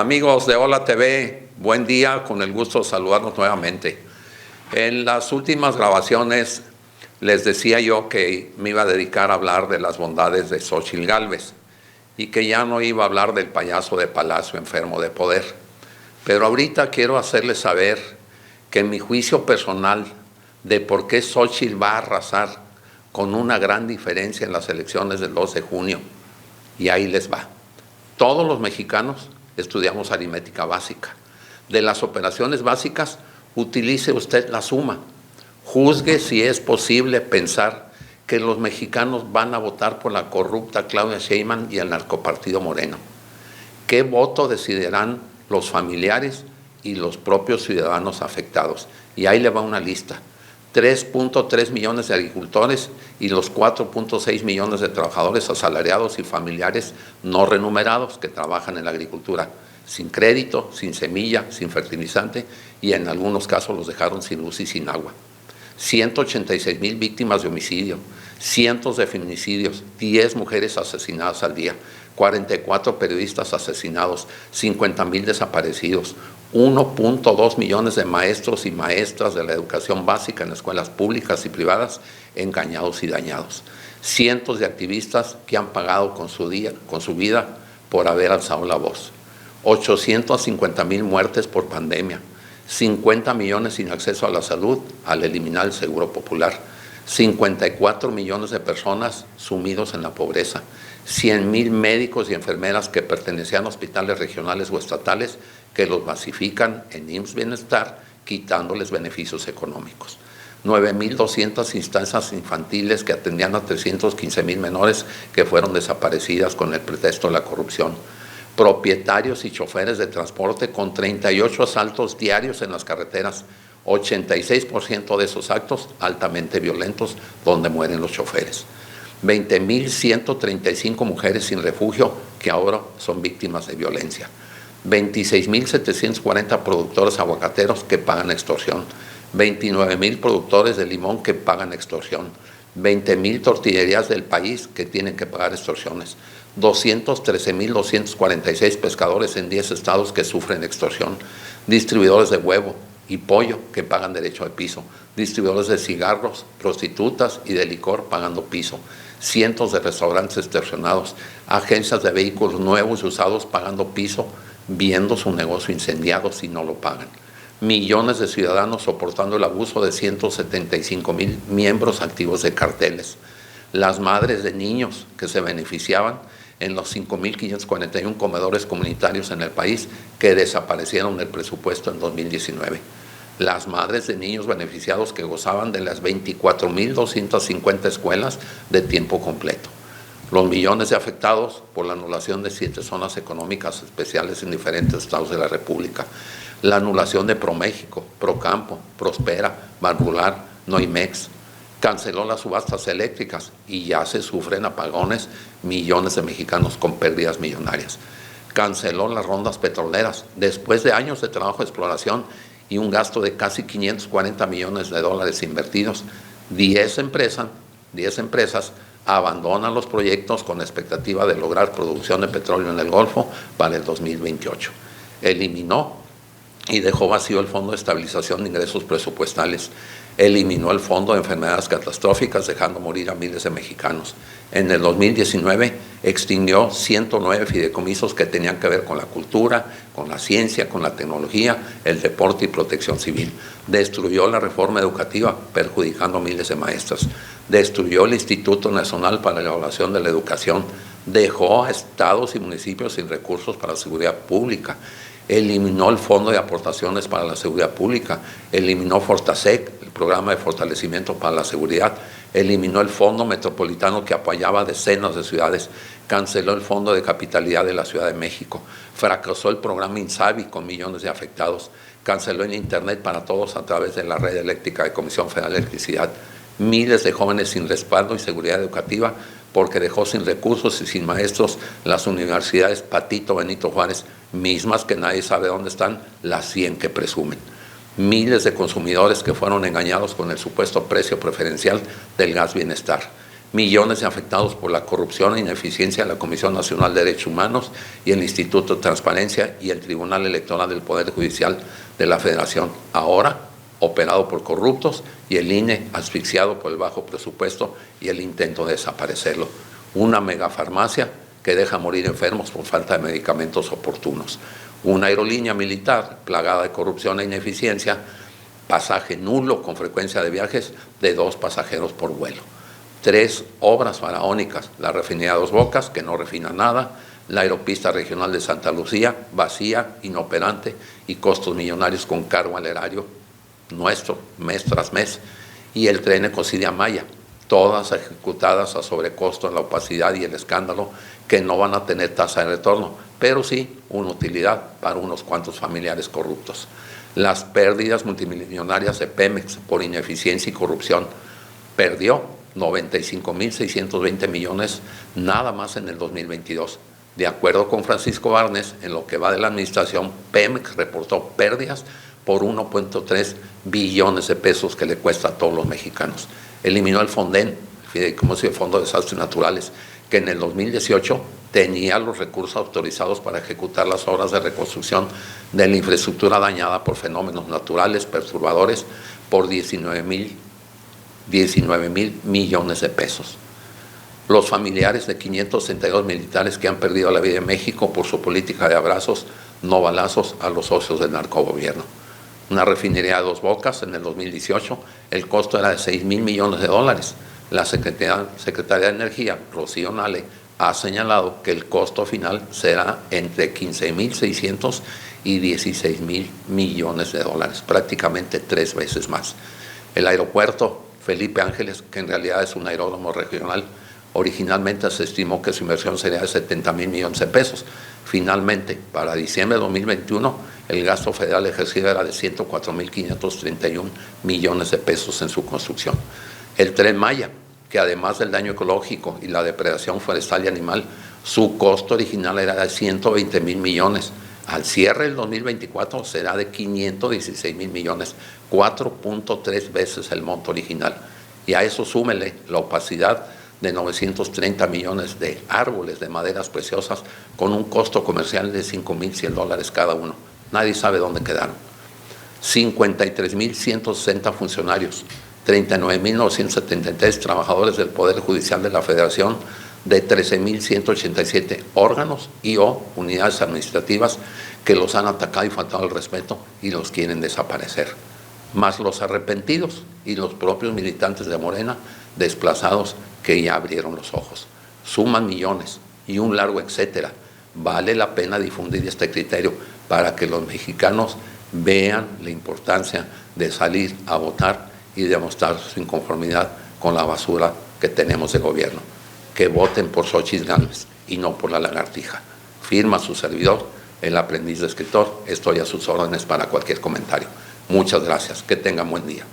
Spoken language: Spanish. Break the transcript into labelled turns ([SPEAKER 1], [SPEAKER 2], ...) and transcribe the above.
[SPEAKER 1] Amigos de Hola TV, buen día, con el gusto de saludarnos nuevamente. En las últimas grabaciones les decía yo que me iba a dedicar a hablar de las bondades de Xóchitl Gálvez y que ya no iba a hablar del payaso de Palacio enfermo de poder. Pero ahorita quiero hacerles saber que mi juicio personal de por qué Xóchitl va a arrasar con una gran diferencia en las elecciones del 2 de junio, y ahí les va. Todos los mexicanos estudiamos aritmética básica. De las operaciones básicas, utilice usted la suma. Juzgue si es posible pensar que los mexicanos van a votar por la corrupta Claudia Sheinbaum y el narcopartido Moreno. ¿Qué voto decidirán los familiares y los propios ciudadanos afectados? Y ahí le va una lista. 3.3 millones de agricultores y los 4.6 millones de trabajadores asalariados y familiares no remunerados que trabajan en la agricultura, sin crédito, sin semilla, sin fertilizante, y en algunos casos los dejaron sin luz y sin agua. 186,000 víctimas de homicidio, cientos de feminicidios, 10 mujeres asesinadas al día, 44 periodistas asesinados, 50,000 desaparecidos, 1.2 millones de maestros y maestras de la educación básica en escuelas públicas y privadas engañados y dañados, cientos de activistas que han pagado con su vida por haber alzado la voz, 850,000 muertes por pandemia, 50 millones sin acceso a la salud al eliminar el Seguro Popular, 54 millones de personas sumidos en la pobreza, 100,000 médicos y enfermeras que pertenecían a hospitales regionales o estatales que los basifican en IMSS Bienestar, quitándoles beneficios económicos. 9,200 instancias infantiles que atendían a 315,000 menores que fueron desaparecidas con el pretexto de la corrupción. Propietarios y choferes de transporte con 38 asaltos diarios en las carreteras, 86% de esos actos altamente violentos donde mueren los choferes. 20,135 mujeres sin refugio que ahora son víctimas de violencia. 26,740 productores aguacateros que pagan extorsión. 29,000 productores de limón que pagan extorsión. 20,000 tortillerías del país que tienen que pagar extorsiones. 213,246 pescadores en 10 estados que sufren extorsión. Distribuidores de huevo y pollo que pagan derecho de piso. Distribuidores de cigarros, prostitutas y de licor pagando piso. Cientos de restaurantes extorsionados. Agencias de vehículos nuevos y usados pagando piso, viendo su negocio incendiado si no lo pagan. Millones de ciudadanos soportando el abuso de 175,000 miembros activos de carteles. Las madres de niños que se beneficiaban en los 5,541 comedores comunitarios en el país que desaparecieron del presupuesto en 2019. Las madres de niños beneficiados que gozaban de las 24,250 escuelas de tiempo completo. Los millones de afectados por la anulación de 7 zonas económicas especiales en diferentes estados de la República. La anulación de ProMéxico, Procampo, Prospera, Banrural, Noimex. Canceló las subastas eléctricas y ya se sufren apagones, millones de mexicanos con pérdidas millonarias. Canceló las rondas petroleras después de años de trabajo de exploración y un gasto de casi 540 millones de dólares invertidos. 10 empresas abandonan los proyectos con la expectativa de lograr producción de petróleo en el Golfo para el 2028. Eliminó y dejó vacío el Fondo de Estabilización de Ingresos Presupuestales. Eliminó el Fondo de Enfermedades Catastróficas, dejando morir a miles de mexicanos. En el 2019 extinguió 109 fideicomisos que tenían que ver con la cultura, con la ciencia, con la tecnología, el deporte y protección civil. Destruyó la reforma educativa, perjudicando a miles de maestras. Destruyó el Instituto Nacional para la Evaluación de la Educación. Dejó a estados y municipios sin recursos para la seguridad pública. Eliminó el Fondo de Aportaciones para la Seguridad Pública, eliminó Fortasec, el programa de fortalecimiento para la seguridad, eliminó el Fondo Metropolitano que apoyaba a decenas de ciudades, canceló el Fondo de Capitalidad de la Ciudad de México, fracasó el programa INSABI con millones de afectados, canceló el Internet para todos a través de la red eléctrica de Comisión Federal de Electricidad, miles de jóvenes sin respaldo y seguridad educativa porque dejó sin recursos y sin maestros las universidades Patito Benito Juárez, mismas que nadie sabe dónde están, las 100 que presumen. Miles de consumidores que fueron engañados con el supuesto precio preferencial del gas Bienestar. millones de afectados por la corrupción e ineficiencia de la Comisión Nacional de Derechos Humanos y el Instituto de Transparencia y el Tribunal Electoral del Poder Judicial de la Federación, ahora operado por corruptos, y el INE asfixiado por el bajo presupuesto y el intento de desaparecerlo. Una megafarmacia que deja morir enfermos por falta de medicamentos oportunos. Una aerolínea militar plagada de corrupción e ineficiencia, pasaje nulo con frecuencia de viajes de 2 pasajeros por vuelo. 3 obras faraónicas, la refinería Dos Bocas, que no refina nada, la aeropista regional de Santa Lucía, vacía, inoperante y costos millonarios con cargo al erario nuestro, mes tras mes, y el tren Ecocidia Maya, todas ejecutadas a sobrecosto en la opacidad y el escándalo, que no van a tener tasa de retorno, pero sí una utilidad para unos cuantos familiares corruptos. Las pérdidas multimillonarias de Pemex por ineficiencia y corrupción, perdió 95.620 millones nada más en el 2022. De acuerdo con Francisco Barnes, en lo que va de la administración, Pemex reportó pérdidas por 1.3 billones de pesos que le cuesta a todos los mexicanos. Eliminó el Fonden, el Fideicomiso de Fondo de Desastres Naturales, que en el 2018 tenía los recursos autorizados para ejecutar las obras de reconstrucción de la infraestructura dañada por fenómenos naturales perturbadores por 19 mil millones de pesos. Los familiares de 562 militares que han perdido la vida en México por su política de abrazos, no balazos, a los socios del narcogobierno. Una refinería de Dos Bocas en el 2018, el costo era de 6,000 millones de dólares. La Secretaría de Energía, Rocío Nale, ha señalado que el costo final será entre 15,600 y 16,000 millones de dólares, prácticamente 3 veces más. El aeropuerto Felipe Ángeles, que en realidad es un aeródromo regional, originalmente se estimó que su inversión sería de 70,000 millones de pesos. Finalmente, para diciembre de 2021, el gasto federal ejercido era de 104,531 millones de pesos en su construcción. El Tren Maya, que además del daño ecológico y la depredación forestal y animal, su costo original era de 120,000 millones. Al cierre del 2024 será de 516,000 millones, 4.3 veces el monto original. Y a eso súmele la opacidad de 930 millones de árboles de maderas preciosas con un costo comercial de $5,100 cada uno. Nadie sabe dónde quedaron. 53,160 funcionarios, 39,973 trabajadores del Poder Judicial de la Federación, de 13,187 órganos y o unidades administrativas que los han atacado y faltado el respeto y los quieren desaparecer. Más los arrepentidos y los propios militantes de Morena desplazados que ya abrieron los ojos. Suman millones y un largo etcétera. Vale la pena difundir este criterio para que los mexicanos vean la importancia de salir a votar y demostrar su inconformidad con la basura que tenemos de gobierno. Que voten por Xóchitl Gálvez y no por la lagartija. Firma su servidor, el aprendiz de escritor. Estoy a sus órdenes para cualquier comentario. Muchas gracias. Que tengan buen día.